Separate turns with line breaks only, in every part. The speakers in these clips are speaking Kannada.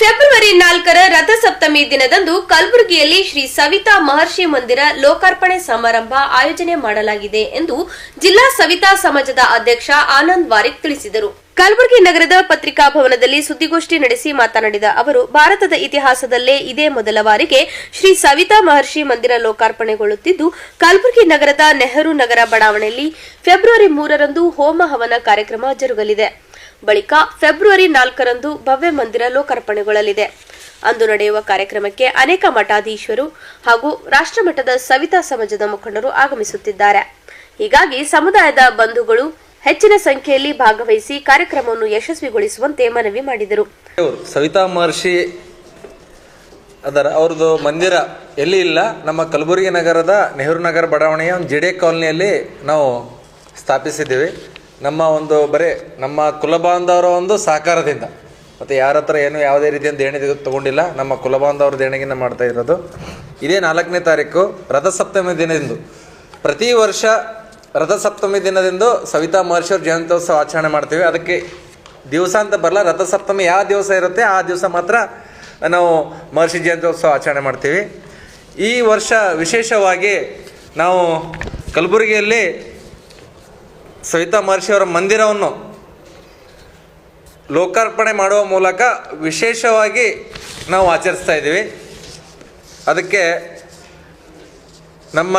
ಫೆಬ್ರವರಿ 4ರ ರಥಸಪ್ತಮಿ ದಿನದಂದು ಕಲಬುರಗಿಯಲ್ಲಿ ಶ್ರೀ ಸವಿತಾ ಮಹರ್ಷಿ ಮಂದಿರ ಲೋಕಾರ್ಪಣೆ ಸಮಾರಂಭ ಆಯೋಜನೆ ಮಾಡಲಾಗಿದೆ ಎಂದು ಜಿಲ್ಲಾ ಸವಿತಾ ಸಮಾಜದ ಅಧ್ಯಕ್ಷ ಆನಂದ್ ವಾರಿಕ್ ತಿಳಿಸಿದರು. ಕಲಬುರಗಿ ನಗರದ ಪತ್ರಿಕಾ ಭವನದಲ್ಲಿ ಸುದ್ದಿಗೋಷ್ಠಿ ನಡೆಸಿ ಮಾತನಾಡಿದ ಅವರು, ಭಾರತದ ಇತಿಹಾಸದಲ್ಲೇ ಇದೇ ಮೊದಲ ಬಾರಿಗೆ ಶ್ರೀ ಸವಿತಾ ಮಹರ್ಷಿ ಮಂದಿರ ಲೋಕಾರ್ಪಣೆಗೊಳ್ಳುತ್ತಿದ್ದು, ಕಲಬುರಗಿ ನಗರದ ನೆಹರು ನಗರ ಬಡಾವಣೆಯಲ್ಲಿ ಫೆಬ್ರವರಿ 3ರಂದು ಹೋಮ ಹವನ ಕಾರ್ಯಕ್ರಮ ಜರುಗಲಿದೆ. ಬಳಿಕ ಫೆಬ್ರವರಿ 4ರಂದು ಭವ್ಯ ಮಂದಿರ ಲೋಕಾರ್ಪಣೆಗೊಳ್ಳಲಿದೆ. ಅಂದು ನಡೆಯುವ ಕಾರ್ಯಕ್ರಮಕ್ಕೆ ಅನೇಕ ಮಠಾಧೀಶರು ಹಾಗೂ ರಾಷ್ಟ್ರಮಟ್ಟದ ಸವಿತಾ ಸಮಾಜದ ಮುಖಂಡರು ಆಗಮಿಸುತ್ತಿದ್ದಾರೆ. ಹೀಗಾಗಿ ಸಮುದಾಯದ ಬಂಧುಗಳು ಹೆಚ್ಚಿನ ಸಂಖ್ಯೆಯಲ್ಲಿ ಭಾಗವಹಿಸಿ ಕಾರ್ಯಕ್ರಮವನ್ನು ಯಶಸ್ವಿಗೊಳಿಸುವಂತೆ ಮನವಿ ಮಾಡಿದರು.
ಸವಿತಾ ಮಹರ್ಷಿ ಅವ್ರದ್ದು ಮಂದಿರ ಎಲ್ಲಿ ಇಲ್ಲ, ನಮ್ಮ ಕಲಬುರಗಿ ನಗರದ ನೆಹರು ನಗರ ಬಡಾವಣೆಯ ಒಂದು ಜೆಡೆ ಕಾಲನಿಯಲ್ಲಿ ನಾವು ಸ್ಥಾಪಿಸಿದ್ದೀವಿ. ನಮ್ಮ ಒಂದು ನಮ್ಮ ಕುಲಬಾಂಧವರ ಒಂದು ಸಹಕಾರದಿಂದ, ಮತ್ತು ಯಾರ ಹತ್ರ ಏನು ಯಾವುದೇ ರೀತಿಯ ದೇಣಿಗೆ ತಗೊಂಡಿಲ್ಲ, ನಮ್ಮ ಕುಲಬಾಂಧವರ ದೇಣಿಗೆನ ಮಾಡ್ತಾ ಇರೋದು. ಇದೇ 4ನೇ ತಾರೀಕು ರಥಸಪ್ತಮಿ ದಿನದಂದು, ಪ್ರತಿ ವರ್ಷ ರಥಸಪ್ತಮಿ ದಿನದಂದು ಸವಿತಾ ಮಹರ್ಷಿಯವ್ರ ಜಯಂತ್ಯೋತ್ಸವ ಆಚರಣೆ ಮಾಡ್ತೀವಿ. ಅದಕ್ಕೆ ದಿವಸ ಅಂತ ಬರಲ್ಲ, ರಥಸಪ್ತಮಿ ಯಾವ ದಿವಸ ಇರುತ್ತೆ ಆ ದಿವಸ ಮಾತ್ರ ನಾವು ಮಹರ್ಷಿ ಜಯಂತ್ಯೋತ್ಸವ ಆಚರಣೆ ಮಾಡ್ತೀವಿ. ಈ ವರ್ಷ ವಿಶೇಷವಾಗಿ ನಾವು ಕಲಬುರಗಿಯಲ್ಲಿ ಸವಿತಾ ಮಹರ್ಷಿಯವರ ಮಂದಿರವನ್ನು ಲೋಕಾರ್ಪಣೆ ಮಾಡುವ ಮೂಲಕ ವಿಶೇಷವಾಗಿ ನಾವು ಆಚರಿಸ್ತಾ ಇದ್ದೀವಿ. ಅದಕ್ಕೆ ನಮ್ಮ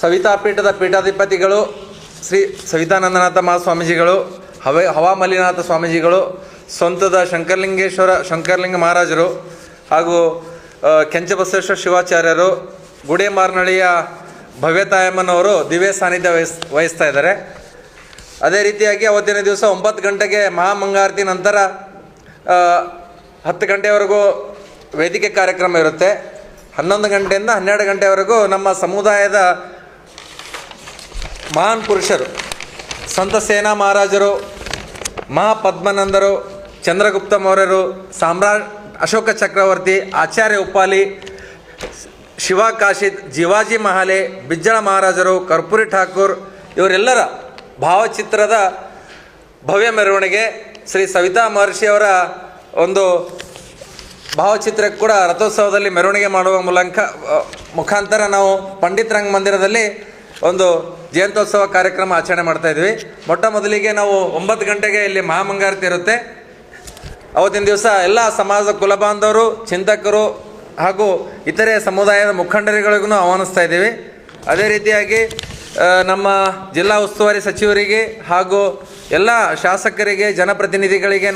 ಸವಿತಾ ಪೀಠದ ಪೀಠಾಧಿಪತಿಗಳು ಶ್ರೀ ಸವಿತಾನಂದನಾಥ ಮಹಾಸ್ವಾಮೀಜಿಗಳು, ಹವಾಮಲ್ಲಿನಾಥ ಸ್ವಾಮೀಜಿಗಳು, ಸ್ವಂತದ ಶಂಕರಲಿಂಗ ಮಹಾರಾಜರು ಹಾಗೂ ಕೆಂಚಬಸವೇಶ್ವರ ಶಿವಾಚಾರ್ಯರು, ಗುಡೇಮಾರ್ನಳ್ಳಿಯ ಭವ್ಯತಾಯಮ್ಮನವರು ದಿವ್ಯ ಸಾನ್ನಿಧ್ಯ ವಹಿಸ್ತಾ ಇದ್ದಾರೆ. ಅದೇ ರೀತಿಯಾಗಿ ಅವತ್ತಿನ ದಿವಸ 9 ಗಂಟೆಗೆ ಮಹಾಮಂಗಳಾರತಿ ನಂತರ 10 ಗಂಟೆವರೆಗೂ ವೇದಿಕೆ ಕಾರ್ಯಕ್ರಮ ಇರುತ್ತೆ. 11 ಗಂಟೆಯಿಂದ 12 ಗಂಟೆವರೆಗೂ ನಮ್ಮ ಸಮುದಾಯದ ಮಹಾನ್ ಪುರುಷರು, ಸಂತ ಸೇನಾ ಮಹಾರಾಜರು, ಮಹಾಪದ್ಮನಂದರು, ಚಂದ್ರಗುಪ್ತ ಮೌರ್ಯರು, ಸಾಮ್ರಾಟ್ ಅಶೋಕ ಚಕ್ರವರ್ತಿ, ಆಚಾರ್ಯ ಉಪಾಲಿ, ಶಿವಾಕಾಶಿತ್, ಜಿವಾಜಿ ಮಹಾಲೆ, ಬಿಜ್ಜಳ ಮಹಾರಾಜರು, ಕರ್ಪೂರಿ ಠಾಕೂರ್ ಇವರೆಲ್ಲರ ಭಾವಚಿತ್ರದ ಭವ್ಯ ಮೆರವಣಿಗೆ, ಶ್ರೀ ಸವಿತಾ ಮಹರ್ಷಿಯವರ ಒಂದು ಭಾವಚಿತ್ರಕ್ಕೆ ಕೂಡ ರಥೋತ್ಸವದಲ್ಲಿ ಮೆರವಣಿಗೆ ಮಾಡುವ ಮುಖಾಂತರ ನಾವು ಪಂಡಿತ್ ರಂಗ ಮಂದಿರದಲ್ಲಿ ಒಂದು ಜಯಂತ್ಯೋತ್ಸವ ಕಾರ್ಯಕ್ರಮ ಆಚರಣೆ ಮಾಡ್ತಾ ಇದ್ವಿ. ಮೊಟ್ಟ ಮೊದಲಿಗೆ ನಾವು 9 ಗಂಟೆಗೆ ಇಲ್ಲಿ ಮಹಾಮಂಗಳಾರತಿ ಇರುತ್ತೆ. ಅವತ್ತಿನ ದಿವಸ ಎಲ್ಲ ಸಮಾಜದ ಕುಲಬಾಂಧವರು, ಚಿಂತಕರು ಹಾಗೂ ಇತರೆ ಸಮುದಾಯದ ಮುಖಂಡರುಗಳಿಗೂ ಆಹ್ವಾನಿಸ್ತಾ ಇದ್ದೀವಿ. ಅದೇ ರೀತಿಯಾಗಿ ನಮ್ಮ ಜಿಲ್ಲಾ ಉಸ್ತುವಾರಿ ಸಚಿವರಿಗೆ ಹಾಗೂ ಎಲ್ಲ ಶಾಸಕರಿಗೆ, ಜನಪ್ರತಿನಿಧಿಗಳಿಗೆ